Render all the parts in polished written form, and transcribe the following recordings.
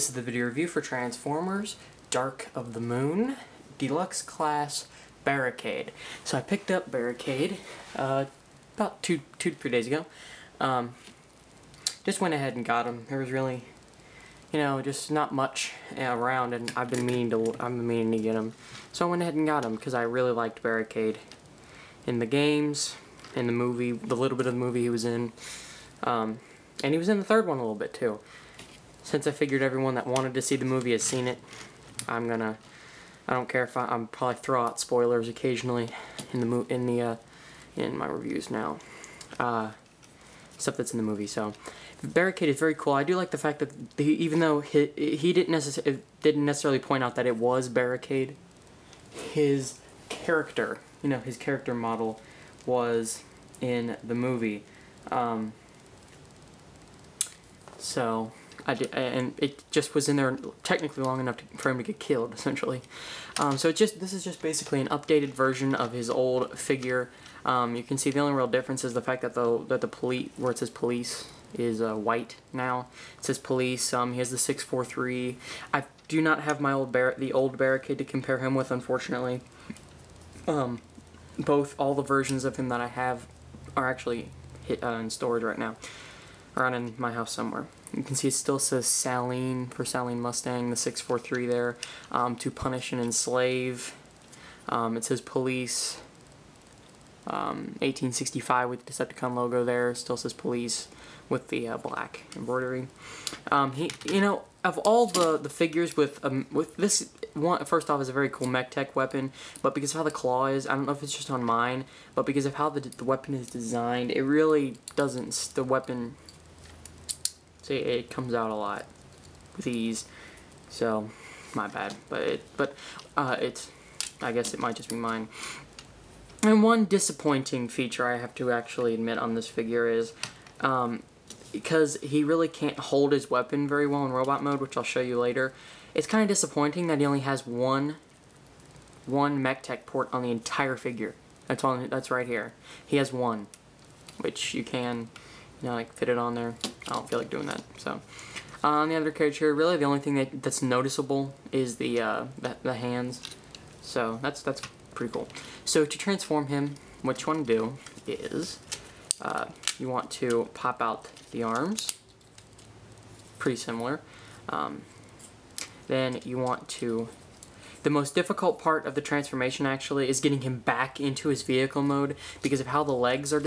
This is the video review for Transformers Dark of the Moon Deluxe Class Barricade. So I picked up Barricade about two to 3 days ago. Just went ahead and got him. There was really, just not much around, and I've been meaning to get him. So I went ahead and got him because I really liked Barricade in the games, in the movie, the little bit of the movie he was in, and he was in the third one a little bit too. Since I figured everyone that wanted to see the movie has seen it, I don't care if I'm probably throw out spoilers occasionally in my reviews now, stuff that's in the movie. So Barricade is very cool. I do like the fact that even though he didn't necessarily point out that it was Barricade, his character, his character model was in the movie. So and it just was in there technically long enough for him to get killed, essentially. So this is just basically an updated version of his old figure. You can see the only real difference is the fact that the police, where it says police, is white now. It says police. He has the 643. I do not have my the old Barricade to compare him with, unfortunately. All the versions of him that I have are actually in storage right now, around in my house somewhere. You can see it still says Saline for Saline Mustang, the 643 there, to punish and enslave. It says police, 1865 with the Decepticon logo there, still says police with the black embroidery. Of all the figures with this one, first off, is a very cool mech tech weapon, but because of how the claw is, I don't know if it's just on mine, but because of how the weapon is designed, it really doesn't, the weapon, see, it comes out a lot with ease. So my bad, but I guess it might just be mine. And one disappointing feature I have to actually admit on this figure is because he really can't hold his weapon very well in robot mode, which I'll show you later. It's kind of disappointing that he only has one mech tech port on the entire figure. That's right here. He has one, which you can, like, fit it on there. I don't feel like doing that. So on the other character, really the only thing that's noticeable is the hands. So that's pretty cool. So to transform him, what you want to do is you want to pop out the arms. Pretty similar. Then you want to... The most difficult part of the transformation actually is getting him back into his vehicle mode because of how the legs are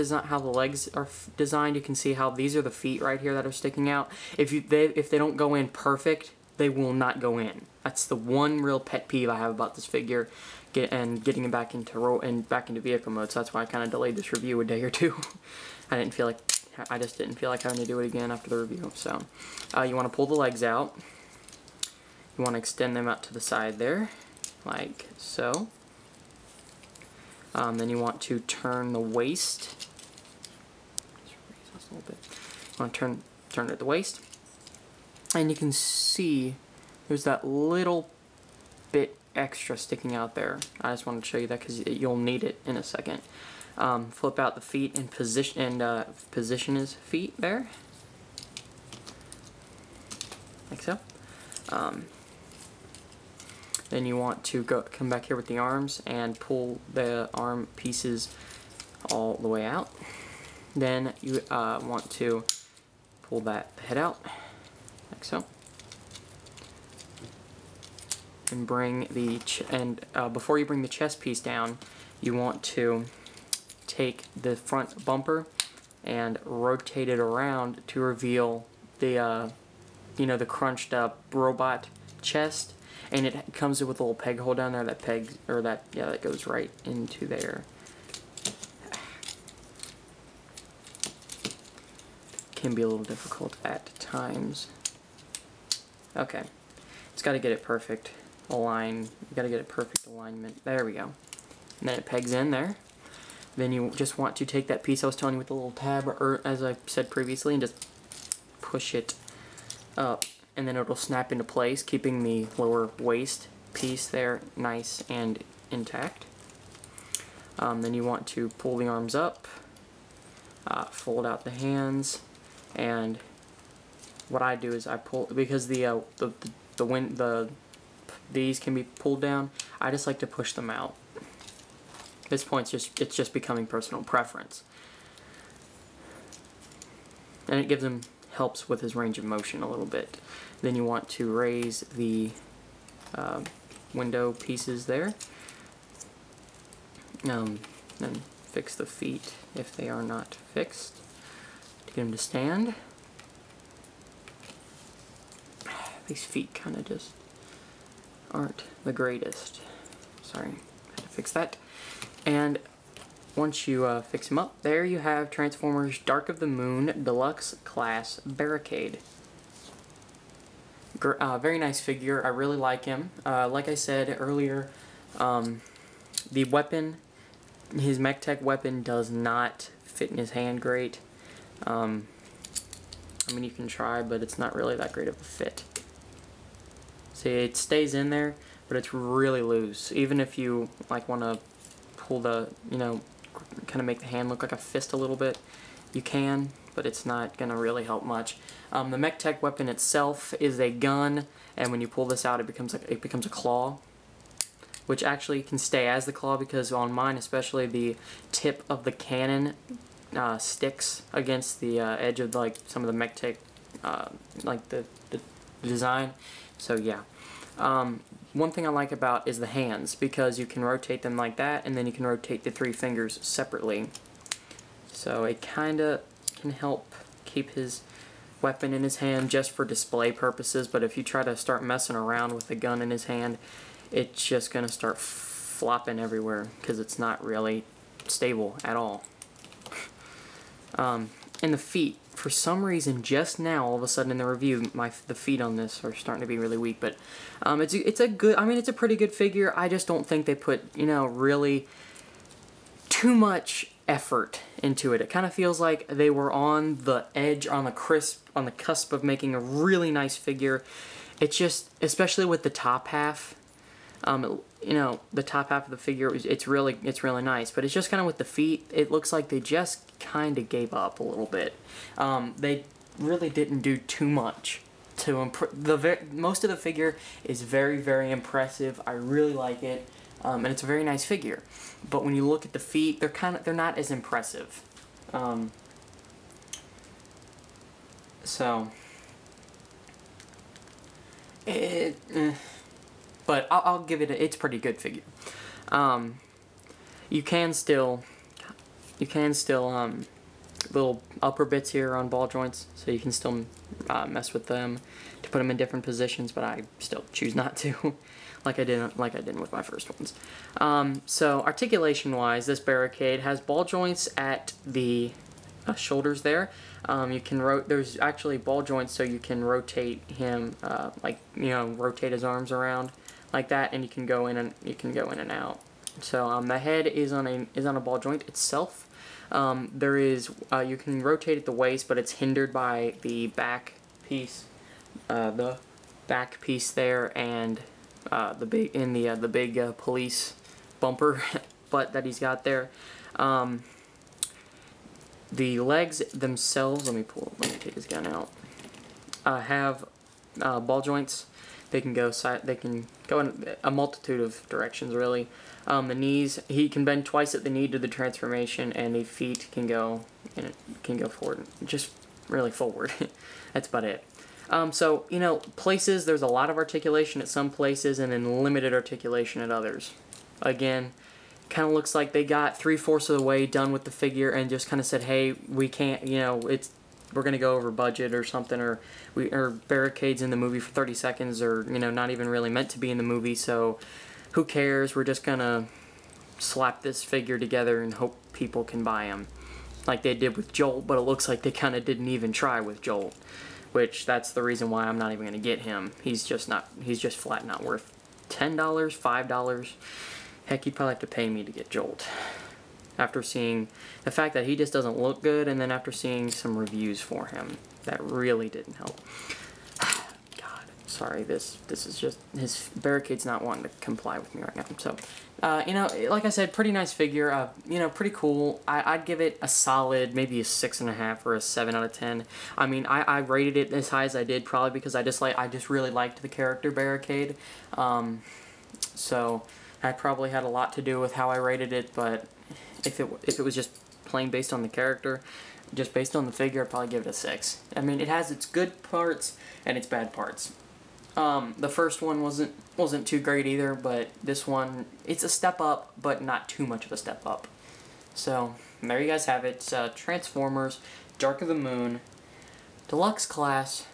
designed. You can see how these are the feet right here that are sticking out. If they don't go in perfect, they will not go in. That's the one real pet peeve I have about this figure, getting him back into vehicle mode. So that's why I kind of delayed this review a day or two. I just didn't feel like having to do it again after the review. So you want to pull the legs out. You want to extend them out to the side there, like so. Then you want to turn the waist. Just a little bit. You want to turn it at the waist, and you can see there's that little bit extra sticking out there. I just wanted to show you that because you'll need it in a second. Flip out the feet and position his feet there, like so. Then you want to come back here with the arms and pull the arm pieces all the way out. Then you want to pull the head out, like so. And before you bring the chest piece down, you want to take the front bumper and rotate it around to reveal the the crunched up robot chest. And it comes with a little peg hole down there that goes right into there. Can be a little difficult at times. Okay, it's got to get it perfect aligned. You got to get it perfect alignment. There we go. And then it pegs in there. Then you just want to take that piece I was telling you with the little tab, or as I said previously, and just push it up. And then it'll snap into place, keeping the lower waist piece there nice and intact. Then you want to pull the arms up, fold out the hands, and what I do is I pull, because these can be pulled down. I just like to push them out. At this point, it's just becoming personal preference, and it gives him helps with his range of motion a little bit. Then you want to raise the window pieces there. Then fix the feet if they are not fixed to get them to stand. These feet kind of just aren't the greatest. Sorry, had to fix that. And once you fix them up, there you have Transformers Dark of the Moon Deluxe Class Barricade. Very nice figure. I really like him. Like I said earlier, the weapon, his MechTech weapon, does not fit in his hand great. I mean, you can try, but it's not really that great of a fit. See, it stays in there, but it's really loose. Even if you like want to pull the, you know, kind of make the hand look like a fist a little bit, you can, but it's not going to really help much. The MechTech weapon itself is a gun, and when you pull this out, it becomes a claw, which actually can stay as the claw, because on mine especially, the tip of the cannon sticks against the edge of like some of the MechTech, like the design. So yeah. One thing I like about is the hands, because you can rotate them like that, and then you can rotate the 3 fingers separately. So it kind of can help keep his weapon in his hand just for display purposes, but if you try to start messing around with the gun in his hand, it's just going to start flopping everywhere, because it's not really stable at all. And the feet, for some reason, just now, all of a sudden in the review, the feet on this are starting to be really weak. But it's a good, I mean, it's a pretty good figure. I just don't think they put, you know, really too much effort into it. It kind of feels like they were on the edge, on the cusp of making a really nice figure. It's just, especially with the top half. You know, the top half of the figure, it's really nice, but it's just kind of with the feet, it looks like they just kind of gave up a little bit. They really didn't do too much to improve. Most of the figure is very, very impressive. I really like it, and it's a very nice figure. But when you look at the feet, they're not as impressive. But I'll give it it's a pretty good figure. You can still little upper bits here on ball joints, so you can still mess with them to put them in different positions, but I still choose not to, like I didn't with my first ones. So articulation wise, this barricade has ball joints at the shoulders there. You can there's actually ball joints, so you can rotate him, like, you know, rotate his arms around like that, and you can go in and out. So the head is on a ball joint itself. There is you can rotate at the waist, but it's hindered by the back piece, there, and the big police bumper butt that he's got there. The legs themselves, let me take his gun out, have ball joints. They can go in a multitude of directions, really. The knees, he can bend twice at the knee to the transformation, and the feet can go forward, just really forward. That's about it. So, you know, places, there's a lot of articulation at some places, and then limited articulation at others. Again, kind of looks like they got 3/4 of the way done with the figure and just kind of said, hey, we can't, you know, we're going to go over budget or something, or barricades in the movie for 30 seconds, or, you know, not even really meant to be in the movie, so who cares, we're just going to slap this figure together and hope people can buy him, like they did with Jolt. But it looks like they kind of didn't even try with Jolt, which that's the reason why I'm not even going to get him. He's just flat not worth $10, $5. Heck, you'd probably have to pay me to get Jolt, after seeing the fact that he just doesn't look good, and then after seeing some reviews for him that really didn't help. God. sorry, this is just, his Barricade's not wanting to comply with me right now. So, you know, like I said, pretty nice figure. You know, pretty cool. I'd give it a solid, maybe a 6.5 or a 7 out of 10. I mean, I rated it as high as I did probably because I just really liked the character Barricade. So that probably had a lot to do with how I rated it. But if it was just plain based on the character, just based on the figure, I'd probably give it a 6. I mean, it has its good parts and its bad parts. The first one wasn't too great either, but this one, it's a step up, but not too much of a step up. So, there you guys have it. It's Transformers, Dark of the Moon, Deluxe Class,